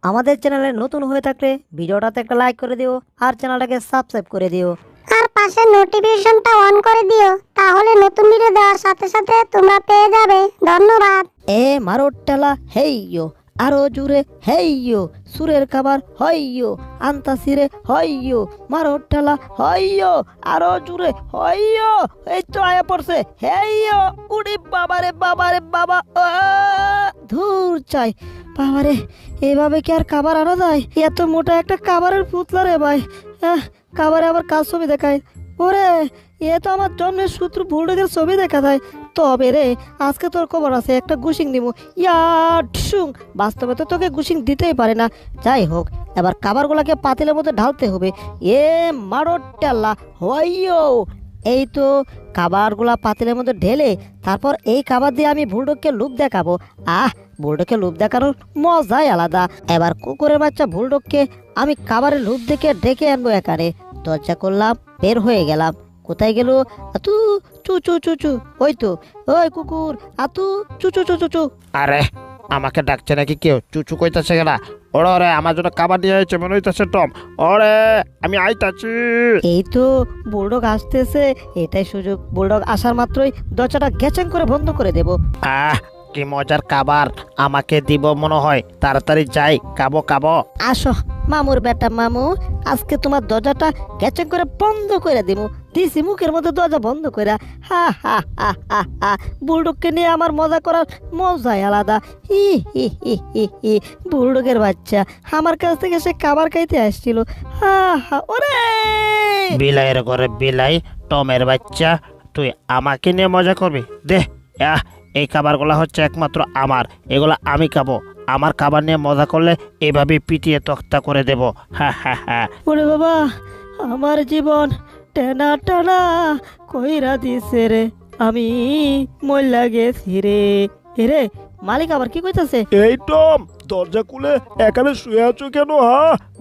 আমাদের চ্যানেলে নতুন হয়ে থাকলে ভিডিওটাতে একটা লাইক করে দিও আর চ্যানেলটাকে সাবস্ক্রাইব করে দিও। আর পাশে নোটিফিকেশনটা অন করে দিও, তাহলে নতুন ভিডিও দেওয়ার সাথে সাথে তোমরা পেয়ে যাবে। ধন্যবাদ। এ মারো টেলা হেইয়ো, আরো জুড়ে হেইয়ো, সুরের খাবার হইয়ো, আন্তাসিরে হইয়ো, মারো টেলা হইয়ো, আরো জুড়ে হইয়ো। এই তো আয়া পড়ছে হেইয়ো। উড়ি বাবারে বাবারে বাবা, ধুর চাই বাবারে। এভাবে কি আর খাবার আনা যায়? এত মোটা একটা খাবারের পুতলা রে ভাই। খাবারে আবার কাজ ছবি দেখায়। ওরে, এ তো আমার জন্মের শত্রু বুলডগের ছবি দেখা যায়। তবে রে, আজকে তোর খবর আছে, একটা গুশিং দিব। ইয়াং, বাস্তবে তো তোকে গুশিং দিতেই পারে না। যাই হোক, এবার খাবারগুলোকে পাতিলের মধ্যে ঢালতে হবে। এ মারো টেলা হইয়ো। এই তো খাবারগুলা পাতিলের মধ্যে ঢেলে তারপর এই খাবার দিয়ে আমি বুলডগকে লুপ দেখাবো। বুলডগকে লুপ দেখানোর মজাই আলাদা। এবার কুকুরের বাচ্চা বুলডগকে আমি খাবারের লুপ দেখে ডেকে আনবো এখানে। দরজা করলাম, বের হয়ে গেলাম। কোথায় গেল? আতু চু চু চু চু। ওই তো, ওই কুকুর আতু চু চু চু চু চু। আরে আমাকে ডাকছে নাকি কেউ? চুচু কইতাছে গেলা। ওরে ওরে, আমার জন্য খাবার নিয়ে আইছে মনে হইতাছে টম। ওরে আমি আইতাছি। এই তো বুলডগ আসতেছে, এটাই সুযোগ। বুলডগ আসার মাত্রই দরজাটা গেচেং করে বন্ধ করে দেব। কি মজার খাবার আমাকে দিব মনে হয়। তাড়াতাড়ি যাই, খাবো খাবো। আসো মামুর বেটা মামু, আজকে তোমার দরজাটা গেচেং করে বন্ধ করে দিব। দিছি মুখের মধ্যে দরজা বন্ধ করে। হা হা হা হা হা। বুলডগকে নিয়ে আমার মজা করার মজাই আলাদা। হি হি হি হি হি। বুলডগের বাচ্চা আমার কাছ থেকে সে খাবার খাইতে আসছিল। হা হা। ওরে বিলাইয়ের ঘরে বিলাই, টমের বাচ্চা, তুই আমাকে নিয়ে মজা করবি? দে, এই খাবারগুলো হচ্ছে একমাত্র আমার। এগুলো আমি খাবো। আমার খাবার নিয়ে মজা করলে এভাবে পিটিয়ে তক্তা করে দেব। হা হা হা। ওরে বাবা, আমার জীবন টানা টানা কইরা দিছে রে, আমি মইলা গেছি রে। এরে মালিক আবার কি কইতাছে? এই টম, দরজা খুলে এখানে শুয়ে আছো কেন?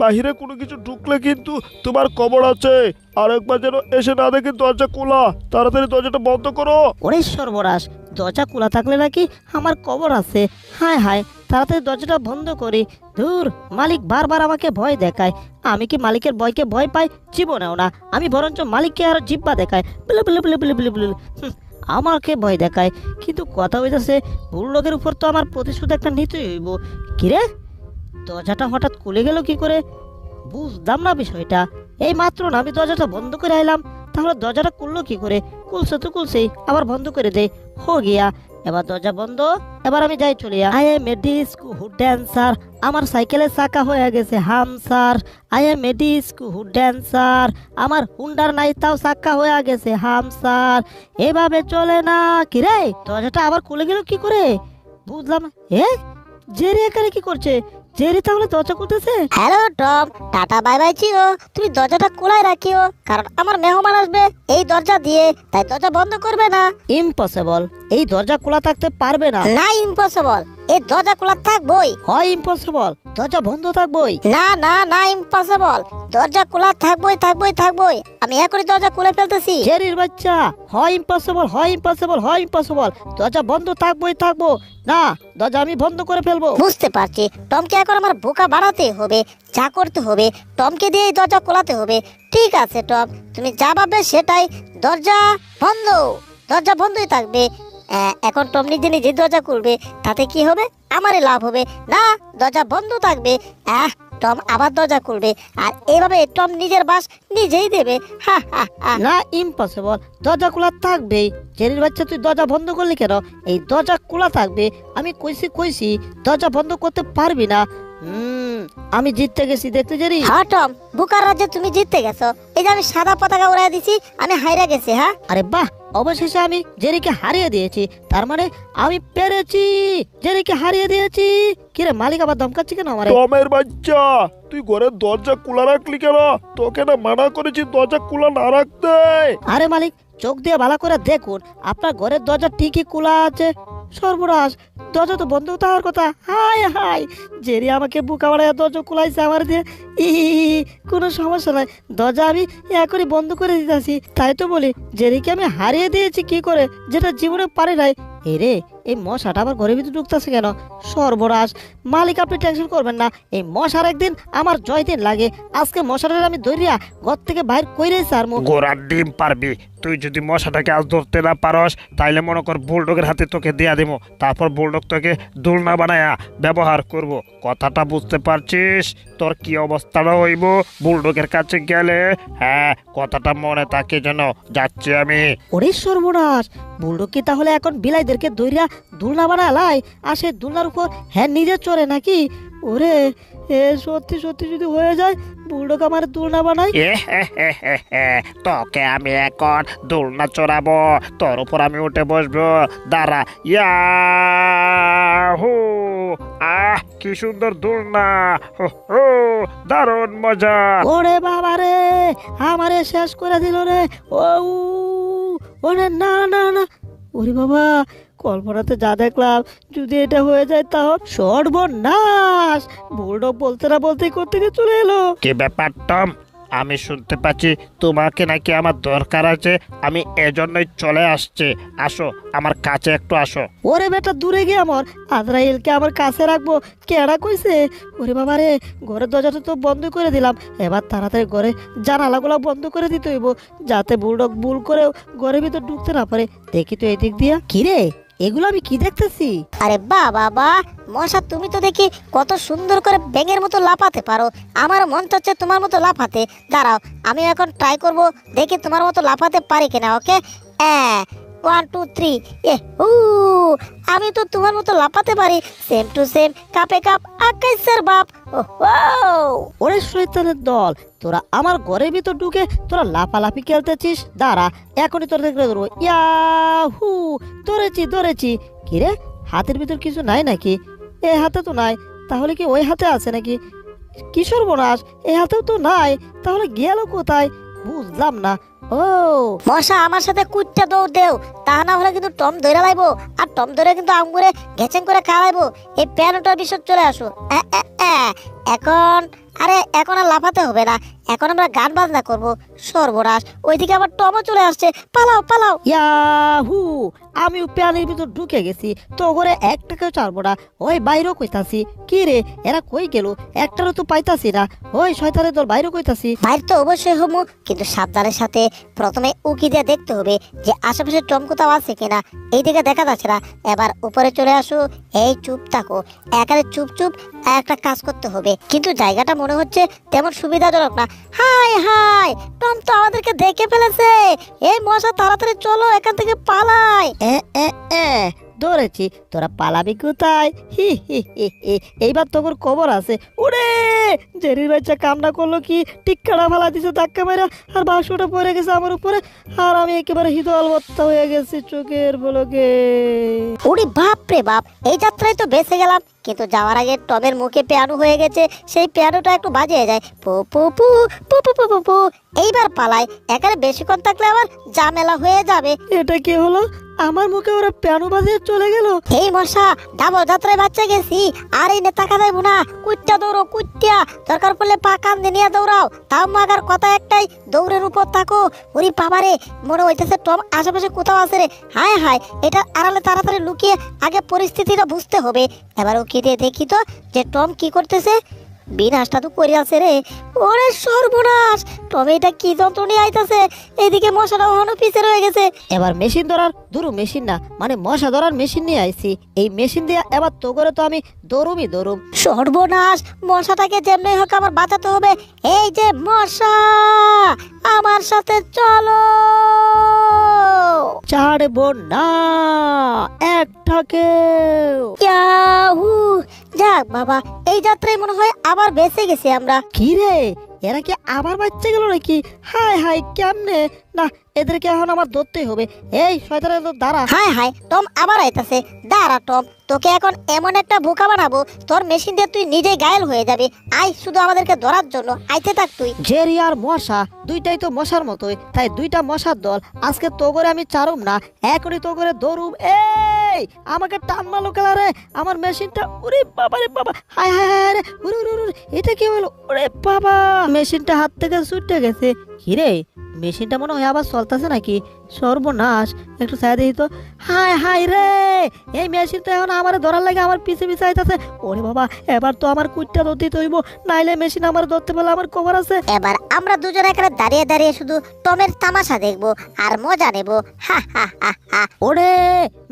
বাহিরে কোনো কিছু ঢুকলে কিন্তু তোমার খবর আছে। আরেকবার যেন এসে না দেখি দরজা খোলা। তাড়াতাড়ি দরজাটা বন্ধ করো। ওরে সর্বনাশ, দরজা খোলা থাকলে নাকি আমার কবর আছে। হায় হায়, তাড়াতাড়ি দরজাটা বন্ধ করি। ধুর, মালিক বারবার আমাকে ভয় দেখায়। আমি কি মালিকের ভয়কে ভয় পাই? জীবনেও না। আমি বরঞ্চ মালিককে আরো জিব্বা দেখায়। বলে বলে বলে বলে বলে বলে আমাকে ভয় দেখায়। কিন্তু কথা হইতেছে, বুলডগের উপর তো আমার প্রতিশোধ একটা নিতেই হইব। কিরে, দরজাটা হঠাৎ খুলে গেল কি করে? বুঝলাম না বিষয়টা। এই মাত্র না আমি দরজাটা বন্ধ করে আইলাম, তাহলে দরজাটা খুললো কি করে? খুলছে তো খুলছেই, আবার বন্ধ করে দেয়। হো গিয়া, এবার দরজা বন্ধ। এবার আমি যাই চলিয়া। I am a disco dancer. আমার সাইকেলের চাকা হয়ে গেছে হামসার। I am a disco dancer. আমার হুন্ডার নাইতাও চাকা হয়ে গেছে হামসার। এভাবে চলে না। কিরে, দরজাটা আবার খুলে গেল কি করে? বুঝলাম না। জেরি এখানে কি করছে? জেরি তাহলে দরজা খুলতেছে? Hello Tom, tata bye bye চিও। তুমি দরজাটা খোলাই রাখিও, কারণ আমার মেহমান আসবে এই দরজা দিয়ে, তাই দরজা বন্ধ করবে না। ইম্পসিবল, এই দরজা খোলা থাকতে পারবে না। না ইম্পসিবল, এই দরজা খোলা থাকবই। হয় ইম্পসিবল, দরজা বন্ধ থাকবই। না না না ইম্পসিবল, দরজা খোলা থাকবই থাকবই থাকবই। আমি এখনই দরজা খুলে ফেলতেছি। জেরির বাচ্চা, হয় ইম্পসিবল, হয় ইম্পসিবল, হয় ইম্পসিবল। দরজা বন্ধ থাকবই থাকবো না, দরজা আমি বন্ধ করে ফেলবো। বুঝতে পারছি, টমকে এখন আমার বোকা বাড়াতে হবে। যা করতে হবে, টমকে দিয়ে এই দরজা খোলাতে হবে। ঠিক আছে টম, তুমি যা ভাববে সেটাই। দরজা বন্ধ। দরজা বন্ধই থাকবে। এখন টম নিজে নিজে দরজা খুলবে, তাতে কি হবে? আমারই লাভ হবে। না, দরজা বন্ধ থাকবে। টম আবার দরজা খুলবে, আর এইভাবে টম নিজের বাস নিজেই দেবে। হা হা হা। না ইম্পসিবল, দরজা খোলা থাকবেই। জেরির বাচ্চা, তুই দরজা বন্ধ করলি কেন? এই দরজা খোলা থাকবে। আমি কইছি দরজা বন্ধ করতে পারবি না। আমি জিততে গেছি, দেখতে জেরি। হ্যাঁ টম, বুকার রাজ্যে তুমি জিততে গেছো। এই যে আমি সাদা পতাকা উড়াই দিছি, আমি হাইরা গেছি। হ্যাঁ, আরে বাহ, অবশেষে আমি জেরিকে হারিয়ে দিয়েছি। তার মানে আমি পেরেছি, জেরিকে হারিয়ে দিয়েছি। কিরে মালিক আবার ধমকাচ্ছি কেন আমারে? টমের বাচ্চা, তুই ঘরের দরজা খোলা রাখলি কেন? তোকে না মানা করেছি দরজা খোলা না রাখতে। আরে মালিক, চোখ দিয়ে ভালো করে দেখুন, আপনার ঘরের দরজা ঠিকই খোলা আছে। সর্বনাশ, দরজা তো বন্ধ থাকার কথা। হাই হাই, জেরি আমাকে বুকা বাড়ায় দরজা খোলাইছে আমার দিয়ে। কোনো সমস্যা নাই, দরজা আমি এখনই বন্ধ করে দিতেছি। তাই তো বলি, জেরিকে আমি হারিয়ে দিয়েছি কি করে, যেটা জীবনে পারে নাই। এরে, এই মশাটা আবার ঘরের ভিতরে ঢুকতেছে কেন? সর্বনাশ! মালিক, আপনি টেনশন করবেন না, এই মশার একদিন আমার জয় দিন লাগে। আজকে মশাটার আমি ধরিয়া ঘর থেকে বাইর কইরেই ছাড়মু। গোড়ার ডিম পারবি তুই যদি মশাটাকে আজ ধরতে না পারস, তাইলে মনে কর বুলডগের হাতে তোকে দেয়া দেবো, তারপর বুলডগ তোকে দুলনা বানায়া ব্যবহার করব। কথাটা বুঝতে পারছিস? তোর কি অবস্থাটা হইব বুলডগের কাছে গেলে? হ্যাঁ, কথাটা মনে থাকে যেন। যাচ্ছি আমি। ওরে সর্বনাশ! বুলডগ কি তাহলে এখন বিলাইদেরকে ধরিয়া দুলনা বানালাই, আর সেই দুলনার উপর হ্যাঁ নিজে চড়ে নাকি? ওরে, এ সত্যি সত্যি যদি হয়ে যায়, বুলডগ আমার দুলনা বানাই। তোকে আমি এখন দোলনা চড়াবো, তোর উপর আমি উঠে বসবো। দাঁড়া। ইয়াহু! আহ, কি সুন্দর দোলনা! হো হো, দারুণ মজা! ওরে বাবা রে, আমারে শেষ করে দিল রে। ও ওরে, না না না! ওরে বাবা, কল্পনাতে যা দেখলাম, যদি এটা হয়ে যায় তাহলে সর্বনাশ! বুলডগ বলতে না বলতেই কোত্থেকে চলে এলো। কি ব্যাপার টম? আমি শুনতে পাচ্ছি তোমাকে নাকি আমার দরকার আছে, আমি এজন্যই চলে আসছি। আসো, আমার কাছে একটু আসো। ওরে বেটা, দূরে গিয়ে আমার আজরাইলকে আমার কাছে রাখবো কেডা কইছে? ওরে বাবা রে, ঘরের দরজাটা তো বন্ধ করে দিলাম, এবার তাড়াতাড়ি ঘরে জানালাগুলো বন্ধ করে দিতে হইব, যাতে বুলডগ ভুল করেও ঘরের ভিতর ঢুকতে না পারে। দেখি তো এই দিক দিয়া। কিরে, এগুলো আমি কি দেখতেছি? আরে বাহ বাহ বাহ, মশা তুমি তো দেখি কত সুন্দর করে ব্যাঙের মতো লাফাতে পারো। আমার মন চাচ্ছে তোমার মতো লাফাতে। দাঁড়াও, আমি এখন ট্রাই করব, দেখি তোমার মতো লাফাতে পারি কিনা। ওকে, 1 2 3। আমি তো তোমার মতো লাফাতে পারি, সেম টু সেম, কাপে কাপ আকাশের বাপ। ওরে শয়তানের দল, তোরা আমার ঘরের ভিতর ঢুকে তোরা লাফালাফি খেলতেছিস। দাঁড়া, এখনই তোর দেখলে ধরবো। ইয়াহু! ধরেছি ধরেছি। কিরে, হাতের ভিতর কিছু নাই নাকি? এ হাতে তো নাই, তাহলে কি ওই হাতে আছে নাকি? কি সর্বনাশ, এই হাতেও তো নাই, তাহলে গেল কোথায়? বুঝলাম না। ও মশা, আমার সাথে কুইটটা দৌড় দেও, তা না হলে কিন্তু টম ধরে লাইবো, আর টম ধরে কিন্তু আঙ্গুরে ঘেচেন করে খাওয়াইবো। এই প্যানোটার বিষয় চলে আসো। এখন এখন আর লাফাতে হবে না, এখন আমরা গান বাজনা করবো। সর্বনাশ, ওইদিকে আবার টমও চলে আসছে। পালাও পালাও। ইয়াহু! আমিও প্যানের ভিতর ঢুকে গেছি, তো করে একটাকেও ছাড়বো না। ওই বাইরেও কইতাছি। কি রে, এরা কই গেল? একটারও তো পাইতাছি না। ওই শয়তানের দল, বাইরেও কইতাছি। বাইর তো অবশ্যই হমু, কিন্তু সাবধানের সাথে প্রথমে উকি দিয়ে দেখতে হবে যে আশেপাশে টম কোথাও আছে কিনা। এইদিকে দেখা যাচ্ছে না। এবার উপরে চলে আসো। এই চুপ থাকো, একারে চুপ চুপ একটা কাজ করতে হবে, কিন্তু জায়গাটা মনে হচ্ছে তেমন সুবিধাজনক না। হাই হাই, টম তো আমাদেরকে দেখে ফেলেছে। এই মশা, তাড়াতাড়ি চলো, এখান থেকে পালাই। এ এ এ ধরেছি, তোরা পালাবি কোথায়? হি হি হি হি, এইবার তোর খবর আছে। উড়ে, জেরির বাচ্চা কামনা করলো কি, টিক্কাটা ফালা দিছে ধাক্কা মেরা, আর বাক্সটা পড়ে গেছে আমার উপরে, আর আমি একেবারে হিদল বত্তা হয়ে গেছি চোখের পলকে। ওরে বাপ রে বাপ, এই যাত্রায় তো বেঁচে গেলাম, কিন্তু যাওয়ার আগে টমের মুখে পিয়ানো হয়ে গেছে। সেই পিয়ানোটা একটু বাজিয়ে যায়। পু পু পু পু পু পু পু পু। এইবার পালাই, এখানে বেশিক্ষণ থাকলে আবার ঝামেলা হয়ে যাবে। এটা কি হলো? আমার মুখে ওরা পিয়ানো বাজিয়ে চলে গেল। এই মশা, ডাবল যাত্রায় বাচ্চা গেছি, আর এই নেতা দেবো না। কুইটটা দৌড়ো, কুইটটা, দরকার পড়লে পা কান দিয়ে নিয়ে দৌড়াও। তাও মাগার কথা একটাই, দৌড়ের উপর থাকো। ওরে বাবারে, মনে হইতেছে টম আশেপাশে কোথাও আছে রে। হায় হায়, এটা আড়ালে তাড়াতাড়ি লুকিয়ে আগে পরিস্থিতিটা বুঝতে হবে। এবার ওকে দিয়ে দেখি তো যে টম কি করতেছে। বিনাশটা তো করে আছে রে। ওরে সর্বনাশ, টম এটা কি যন্ত্রণী আইতাছে। এইদিকে মশাটা ওখানে পিছে রয়ে গেছে। এবার মেশিন ধরার, দুরু মেশিন না, মানে মশা ধরার মেশিন নিয়ে আইছি। এই মেশিন দিয়ে এবার তো করে তো আমি দৌড়ুমই দৌড়ুম। সর্বনাশ, মশাটাকে যেমনি হোক আমার বাঁচাতে হবে। এই যে মশা, আমার সাথে চলো। ছাড়বো না একটাকে। ইয়াহু! যাক বাবা, এই যাত্রায় মনে হয় আবার বেঁচে গেছি আমরা। কি রে, এরা কি আবার বাচ্চা গেল নাকি? হাই হাই, কেমনে? না, এদেরকে এখন আমার ধরতেই হবে। এই শয়তানের দল, দাঁড়া। হায় হায়, টম আবার আইতাছে। দাঁড়া টম, তোকে এখন এমন একটা বোকা বানাবো, তোর মেশিন দিয়ে তুই নিজেই ঘায়েল হয়ে যাবে। আই শুধু আমাদেরকে ধরার জন্য, আইতে থাক তুই। জেরি আর মশা দুইটাই তো মশার মতোই, তাই দুইটা মশার দল। আজকে তো করে আমি চারুম না, এখনই তো করে দৌড়ুম। এই আমাকে টান মারলো খেলা রে, আমার মেশিনটা। ওরে বাবা রে বাবা, হায় হায় হায় রে, উড়ে উড়ে উড়ে, এটা কি হলো? ওরে বাবা, মেশিনটা হাত থেকে ছুটে গেছে। কিরে মেশিনটা মনে হয় আবার চলতেছে নাকি? সর্বনাশ, একটু ছায়া দিই তো। হাই হাই রে, এই মেশিন তো এখন আমার ধরার লাগে আমার পিছে পিছে আইতাছে। ওরে বাবা, এবার তো আমার কুইটটা ধরতে হইব, নাইলে মেশিন আমার ধরতে পারলে আমার খবর আছে। এবার আমরা দুজন এখানে দাঁড়িয়ে দাঁড়িয়ে শুধু টমের তামাশা দেখবো আর মজা নেবো। হা হা হা হা। ওরে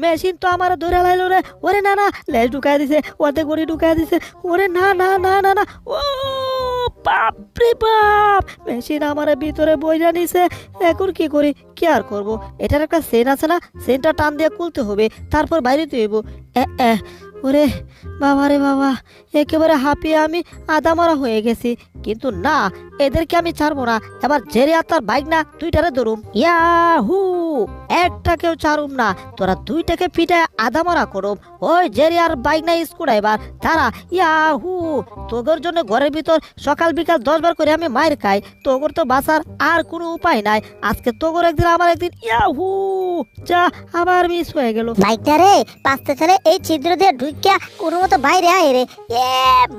মেশিন তো আমার ধরে লাইলো রে। ওরে না না, লেজ ঢুকাই দিছে, ওতে গড়ি ঢুকাই দিছে। ওরে না না না না না, ও বাপ রে বাপ, মেশিন আমার ভিতরে বইরা নিছে। এখন কি করি, কি আর করবো? এটার একটা সেন আছে না, সেনটা টান দিয়ে খুলতে হবে, তারপর বাইরে হইব। ওরে বাবা রে বাবা, একেবারে হাঁপিয়ে আমি আদামরা হয়ে গেছি। কিন্তু না, এদেরকে আমি ছাড়বো না। এবার জেরে আর তার বাইক না দুইটারে ধরুম, ইয়াহু, একটাকেও ছাড়ুম না। তোরা দুইটাকে পিঠে আদামরা করুম। ওই জেরে আর বাইক না স্কুল এবার তারা, ইয়াহু, তোগর জন্য ঘরের ভিতর সকাল বিকাল 10 বার করে আমি মায়ের খাই। তোগর তো বাঁচার আর কোনো উপায় নাই। আজকে তোগর একদিন আমার একদিন, ইয়াহু, যা আবার মিস হয়ে গেল। বাইকটা রে পাঁচটা ছেলে এই ছিদ্র দিয়ে ঢুকিয়া কোনো মতো বাইরে আয় রে। এ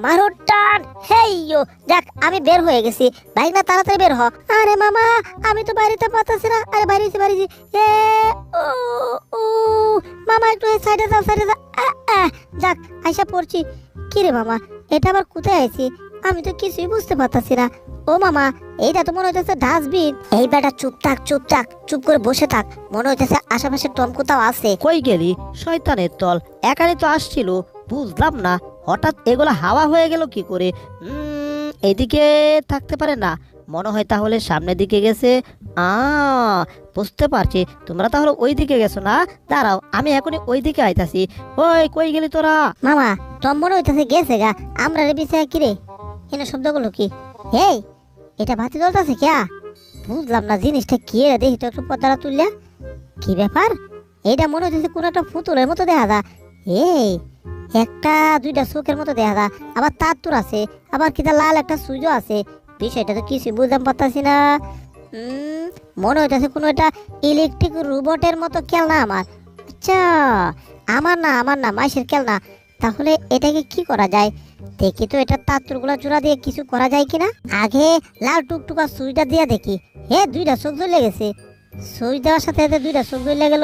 মারো টান, হেইয়ো, যাক আমি বের হয়ে গেছি। বাইক না তাড়াতাড়ি বের হ। আরে মামা, আমি তো বাড়িতে পাতাছি না। আরে বাড়িতে এ ও ও মামা, একটু এই সাইডে যাও, সাইডে যাও। যাক আইসা পড়ছি। কি রে মামা, এটা আবার কোথায় আইছি? আমি তো কিছুই বুঝতে পারতাছি না। ও মামা, এইটা তো মনে হইতেছে ডাস্টবিন। এই বেটা চুপ থাক, চুপ থাক, চুপ করে বসে থাক। মনে হইতেছে আশেপাশে টম কোথাও আছে। কই গেলি শয়তানের দল? একারে তো আসছিল, বুঝলাম না হঠাৎ এগুলা হাওয়া হয়ে গেল কি করে। এদিকে থাকতে পারে না, মনে হয় তাহলে সামনের দিকে গেছে। বুঝতে পারছি, তোমরা তাহলে ওই দিকে গেছো না। দাঁড়াও, আমি এখনই ওই দিকে আইতাছি। ওই কই গেলি তোরা? মামা, টম মনে হইতেছে গেছে গা। আমরা রে বিষয় কি রে? এনে শব্দগুলো কি? এই, এটা বাতি জ্বলতেছে ক্যা? বুঝলাম না জিনিসটা কি রে। দেখি তো একটু পর্দাটা তুললে। কি ব্যাপার? এইটা মনে হইতেছে কোন একটা পুতুলের মতো দেখা যায়। এই, একটা দুইটা চোখের মতো দেখা যায়, আবার তার তুর আছে, আবার কিটা লাল একটা সুইচও আছে। বিষয়টা তো কিছু বুঝতে পারতাছি না। মনে হইতেছে কোনো একটা ইলেকট্রিক রোবটের মতো খেলনা আমার। আচ্ছা, আমার না, আমার না, মাইসের খেলনা। তাহলে এটাকে কি করা যায়? দেখি তো এটা তারগুলা জোড়া দিয়ে কিছু করা যায় কিনা। আগে লাল টুকটুকা সুইচটা দিয়ে দেখি। দুইটা চোখ জ্বলে গেছে। সুইচ দেওয়ার সাথে সাথে দুইটা চোখ জ্বলে গেল।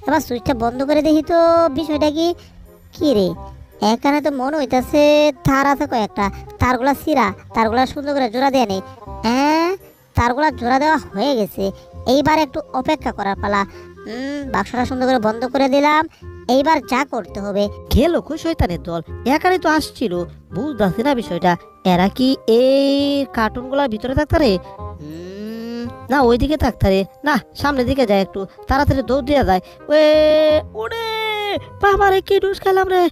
এবার সুইচটা বন্ধ করে দেখি তো বিষয়টা কি। কি রে, এখানে তো মনে হইতেছে তার আছে কয়েকটা। তারগুলা সিরা, তারগুলা সুন্দর করে জোড়া দেয়া নেই। তারগুলা জোড়া দেওয়া হয়ে গেছে। এইবার একটু অপেক্ষা করার পালা। বাক্সটা সুন্দর করে বন্ধ করে দিলাম। এইবার যা করতে হবে। গেল কই শয়তানের দল? একারে তো আসছিল, বুঝতেছি না বিষয়টা। এরা কি এই কার্টুন গুলার ভিতরে থাকতারে? না ওইদিকে থাকতারে, না সামনের দিকে যায়, একটু তাড়াতাড়ি দৌড় দেওয়া যায়। ওরে বাবারে, কি ডুস খেলাম রে।